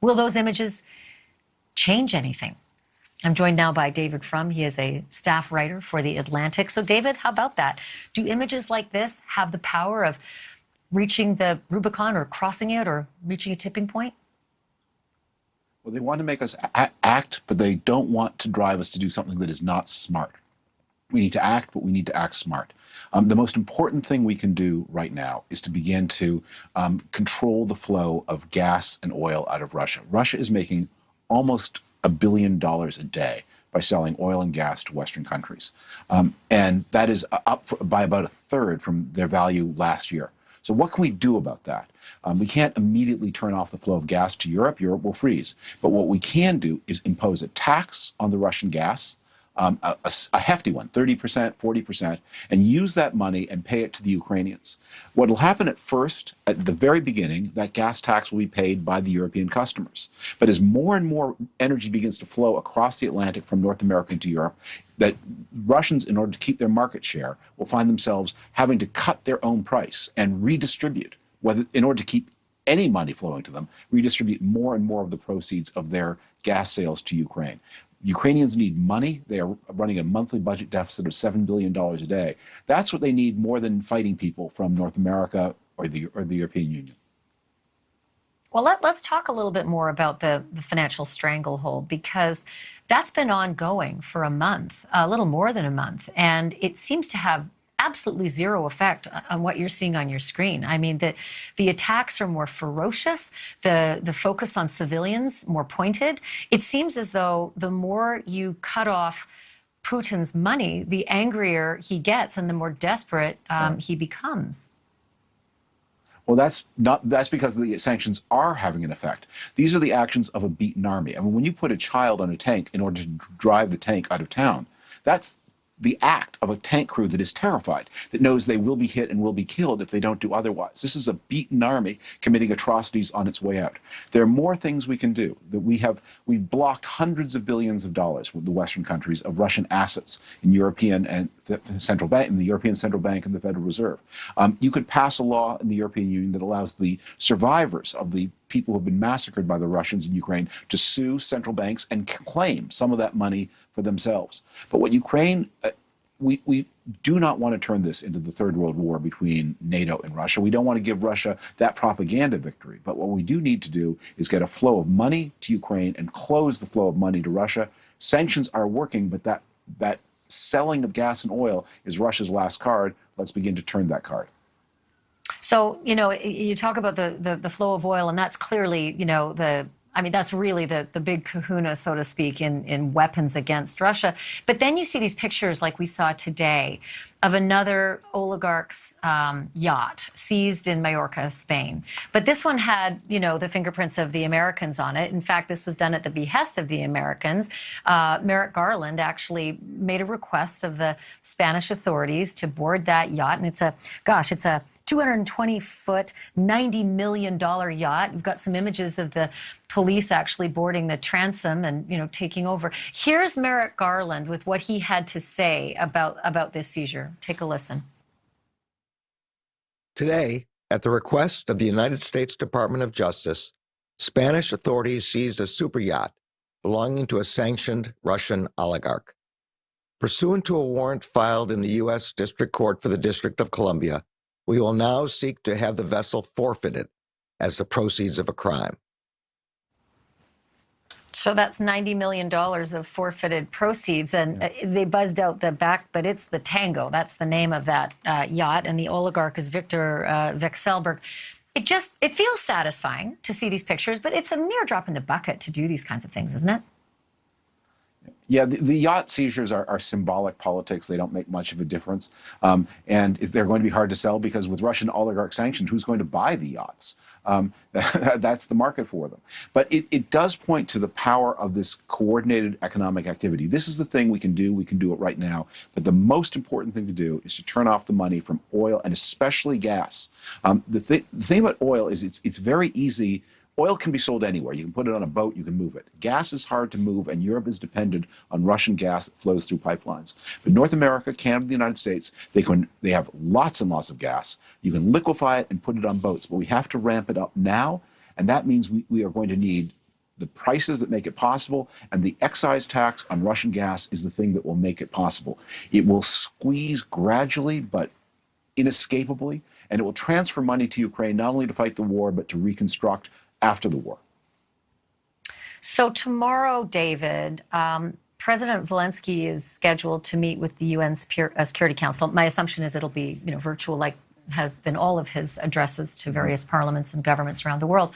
Will those images change anything? I'm joined now by David Frum. He is a staff writer for The Atlantic. So, David, how about that? Do images like this have the power of reaching the Rubicon or crossing it or reaching a tipping point? Well, they want to make us act, but they don't want to drive us to do something that is not smart. We need to act, but we need to act smart. The most important thing we can do right now is to begin to control the flow of gas and oil out of Russia. Russia is making almost $1 billion a day by selling oil and gas to Western countries. And that is up by about a third from their value last year. So what can we do about that? We can't immediately turn off the flow of gas to Europe. Europe will freeze. But what we can do is impose a tax on the Russian gas, a hefty one, 30%, 40%, and use that money and pay it to the Ukrainians. What will happen at first, at the very beginning, that gas tax will be paid by the European customers. But as more and more energy begins to flow across the Atlantic from North America into Europe, that Russians, in order to keep their market share, will find themselves having to cut their own price and redistribute, whether in order to keep any money flowing to them, redistribute more and more of the proceeds of their gas sales to Ukraine. Ukrainians need money. They are running a monthly budget deficit of $7 billion a day. That's what they need more than fighting people from North America or the European Union. Well, let's talk a little bit more about the financial stranglehold, because that's been ongoing for a month, a little more than a month, and it seems to have absolutely zero effect on what you're seeing on your screen. I mean, the attacks are more ferocious, the focus on civilians more pointed. It seems as though the more you cut off Putin's money, the angrier he gets and the more desperate he becomes. Well, that's because the sanctions are having an effect. These are the actions of a beaten army. I mean, when you put a child on a tank in order to drive the tank out of town, that's the act of a tank crew that is terrified, that knows they will be hit and will be killed if they don't do otherwise. This is a beaten army committing atrocities on its way out. There are more things we can do. That we've blocked hundreds of billions of dollars with the Western countries of Russian assets in European and the central bank, in the European Central Bank and the Federal Reserve. You could pass a law in the European Union that allows the survivors of the people who have been massacred by the Russians in Ukraine to sue central banks and claim some of that money for themselves. But what Ukraine, we do not want to turn this into the Third World War between NATO and Russia. We don't want to give Russia that propaganda victory. But what we do need to do is get a flow of money to Ukraine and close the flow of money to Russia. Sanctions are working, but that selling of gas and oil is Russia's last card. Let's begin to turn that card. So, you know, you talk about the flow of oil, and that's clearly, you know, that's really the big kahuna, so to speak, in weapons against Russia. But then you see these pictures like we saw today of another oligarch's yacht seized in Mallorca, Spain. But this one had, you know, the fingerprints of the Americans on it. In fact, this was done at the behest of the Americans. Merrick Garland actually made a request of the Spanish authorities to board that yacht. And it's a 220-foot, $90 million yacht. You've got some images of the police actually boarding the transom and, you know, taking over. Here's Merrick Garland with what he had to say about this seizure. Take a listen. Today, at the request of the United States Department of Justice, Spanish authorities seized a super yacht belonging to a sanctioned Russian oligarch. Pursuant to a warrant filed in the U.S. District Court for the District of Columbia, we will now seek to have the vessel forfeited as the proceeds of a crime. So that's $90 million of forfeited proceeds. And they buzzed out the back, but it's the Tango. That's the name of that yacht. And the oligarch is Victor Vekselberg. It feels satisfying to see these pictures, but it's a mere drop in the bucket to do these kinds of things, isn't it? Yeah, the yacht seizures are symbolic politics. They don't make much of a difference. And they're going to be hard to sell because with Russian oligarch sanctions, who's going to buy the yachts? That's the market for them. But it does point to the power of this coordinated economic activity. This is the thing we can do. We can do it right now. But the most important thing to do is to turn off the money from oil and especially gas. The thing about oil is it's very easy. Oil can be sold anywhere. You can put it on a boat, you can move it. Gas is hard to move, and Europe is dependent on Russian gas that flows through pipelines. But North America, Canada, the United States, they have lots and lots of gas. You can liquefy it and put it on boats, but we have to ramp it up now, and that means we are going to need the prices that make it possible, and the excise tax on Russian gas is the thing that will make it possible. It will squeeze gradually but inescapably, and it will transfer money to Ukraine not only to fight the war but to reconstruct after the war. So tomorrow, David, President Zelensky is scheduled to meet with the UN Security Council. My assumption is it'll be, virtual, like have been all of his addresses to various parliaments and governments around the world.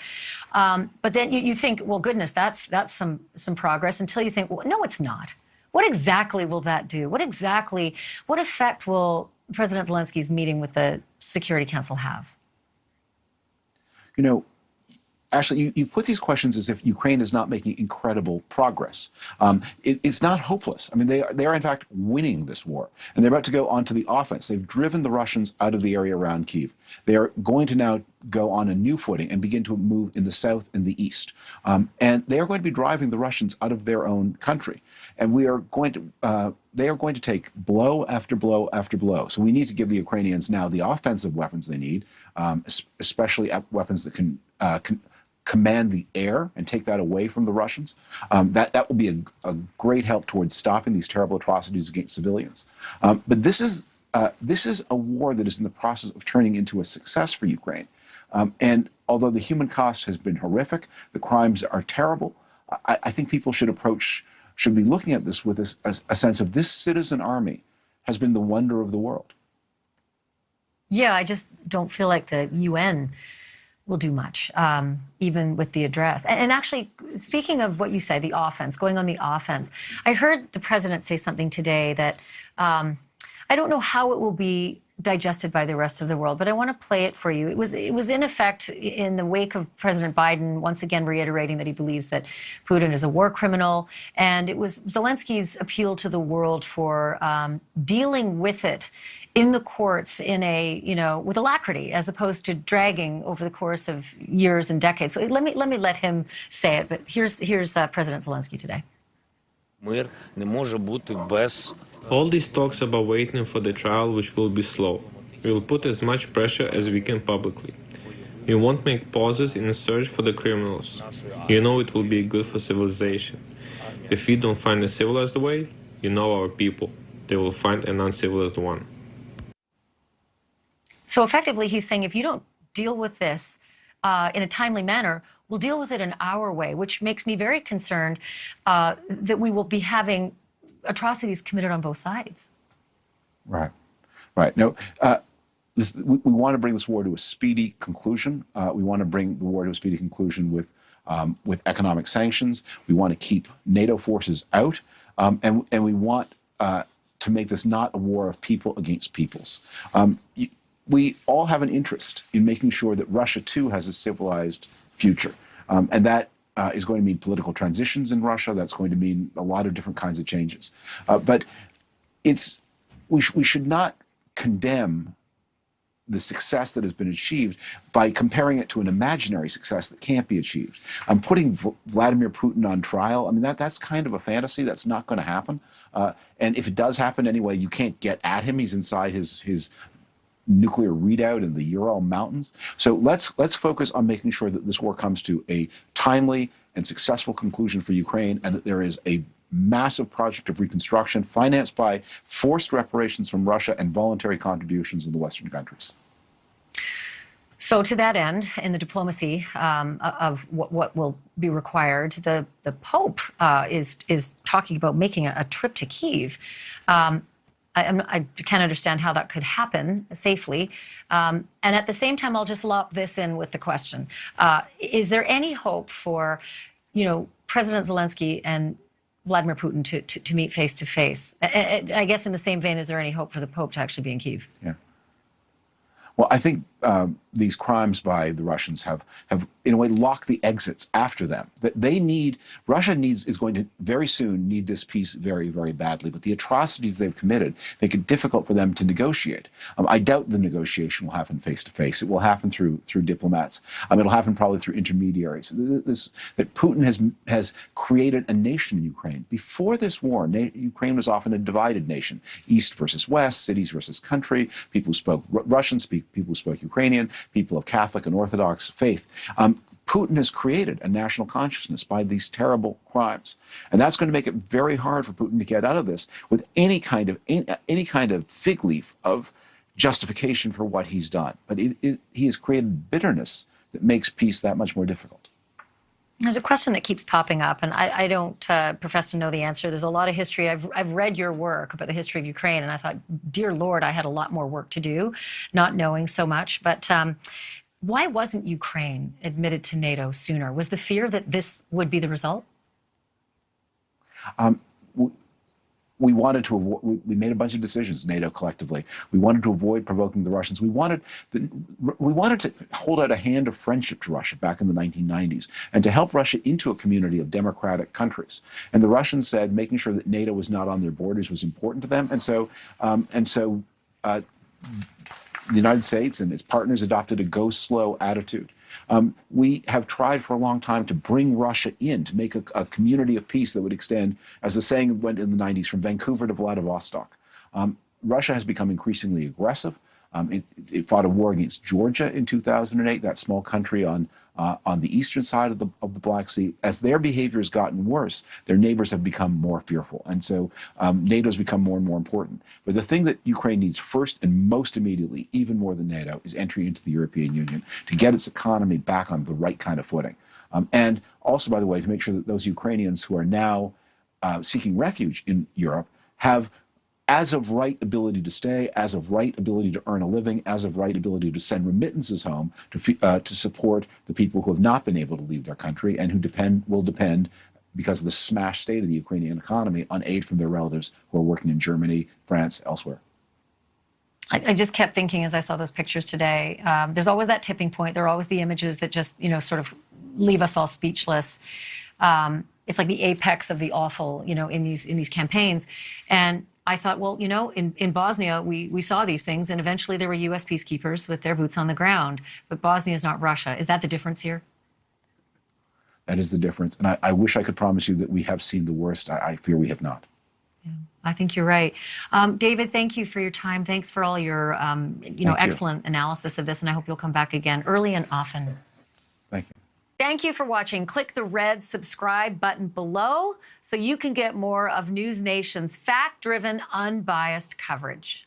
But then you think, well, goodness, that's some progress, until you think, well, no, it's not. What exactly will that do? What effect will President Zelensky's meeting with the Security Council have? Ashley, you put these questions as if Ukraine is not making incredible progress. It's not hopeless. I mean, they are in fact winning this war, and they're about to go onto the offense. They've driven the Russians out of the area around Kyiv. They are going to now go on a new footing and begin to move in the south and the east. And they are going to be driving the Russians out of their own country. And they are going to take blow after blow after blow. So we need to give the Ukrainians now the offensive weapons they need, especially weapons that can command the air and take that away from the Russians. That will be a great help towards stopping these terrible atrocities against civilians. But this is a war that is in the process of turning into a success for Ukraine. And although the human cost has been horrific, the crimes are terrible, I think people should be looking at this with a sense of this citizen army has been the wonder of the world. Yeah, I just don't feel like the UN will do much, even with the address. And actually, speaking of what you say, the offense, going on the offense, I heard the president say something today that I don't know how it will be digested by the rest of the world, but I want to play it for you. It was in effect in the wake of President Biden once again reiterating that he believes that Putin is a war criminal, and it was Zelensky's appeal to the world for dealing with it in the courts with alacrity, as opposed to dragging over the course of years and decades. So let me let him say it. But here's President Zelensky today. Мир не може бути без. All these talks about waiting for the trial, which will be slow. We will put as much pressure as we can publicly. We won't make pauses in the search for the criminals. It will be good for civilization. If we don't find a civilized way, our people. They will find an uncivilized one. So effectively, he's saying, if you don't deal with this in a timely manner, we'll deal with it in our way, which makes me very concerned that we will be having atrocities committed on both sides. Right. No, we want to bring this war to a speedy conclusion. We want to bring the war to a speedy conclusion with economic sanctions. We want to keep NATO forces out, and we want to make this not a war of people against peoples. We all have an interest in making sure that Russia, too, has a civilized future. And that is going to mean political transitions in Russia. That's going to mean a lot of different kinds of changes. But we should not condemn the success that has been achieved by comparing it to an imaginary success that can't be achieved. Putting Vladimir Putin on trial, I mean, that's kind of a fantasy. That's not going to happen. And if it does happen anyway, you can't get at him. He's inside his nuclear readout in the Ural Mountains. So let's focus on making sure that this war comes to a timely and successful conclusion for Ukraine, and that there is a massive project of reconstruction financed by forced reparations from Russia and voluntary contributions in the Western countries. So to that end, in the diplomacy of what will be required, the Pope is talking about making a trip to Kyiv. I can't understand how that could happen safely. And at the same time, I'll just lop this in with the question. Is there any hope for, President Zelensky and Vladimir Putin to meet face to face? I guess in the same vein, is there any hope for the Pope to actually be in Kyiv? Yeah. Well, I think these crimes by the Russians have in a way locked the exits after them. That Russia is going to very soon need this peace very, very badly. But the atrocities they've committed make it difficult for them to negotiate. I doubt the negotiation will happen face to face. It will happen through diplomats. It'll happen probably through intermediaries. That Putin has created a nation in Ukraine. Before this war, Ukraine was often a divided nation: east versus west, cities versus country. People who spoke Russian, people who spoke Ukrainian, people of Catholic and Orthodox faith. Putin has created a national consciousness by these terrible crimes, and that's going to make it very hard for Putin to get out of this with any kind of fig leaf of justification for what he's done. But he has created bitterness that makes peace that much more difficult. There's a question that keeps popping up, and I don't profess to know the answer. There's a lot of history. I've read your work about the history of Ukraine, and I thought, dear Lord, I had a lot more work to do, not knowing so much. But why wasn't Ukraine admitted to NATO sooner? Was the fear that this would be the result? We wanted to we made a bunch of decisions, NATO collectively. We wanted to avoid provoking the Russians. We wanted to hold out a hand of friendship to Russia back in the 1990s and to help Russia into a community of democratic countries. And the Russians said making sure that NATO was not on their borders was important to them. And so the United States and its partners adopted a go slow attitude. We have tried for a long time to bring Russia in, to make a community of peace that would extend, as the saying went in the 90s, from Vancouver to Vladivostok. Russia has become increasingly aggressive. It fought a war against Georgia in 2008, that small country on the eastern side of the Black Sea. As their behavior has gotten worse, their neighbors have become more fearful. And so NATO has become more and more important. But the thing that Ukraine needs first and most immediately, even more than NATO, is entry into the European Union to get its economy back on the right kind of footing. And also, by the way, to make sure that those Ukrainians who are now seeking refuge in Europe have as of right ability to stay, as of right ability to earn a living, as of right ability to send remittances home to support the people who have not been able to leave their country and who will depend, because of the smashed state of the Ukrainian economy, on aid from their relatives who are working in Germany, France, elsewhere. I just kept thinking as I saw those pictures today, there's always that tipping point. There are always the images that just, sort of leave us all speechless. It's like the apex of the awful, in these campaigns. And I thought, well, in Bosnia, we saw these things, and eventually there were U.S. peacekeepers with their boots on the ground. But Bosnia is not Russia. Is that the difference here? That is the difference. And I wish I could promise you that we have seen the worst. I fear we have not. Yeah, I think you're right. David, thank you for your time. Thanks for all your, excellent analysis of this, and I hope you'll come back again early and often. Thank you. Thank you for watching. Click the red subscribe button below so you can get more of NewsNation's fact-driven, unbiased coverage.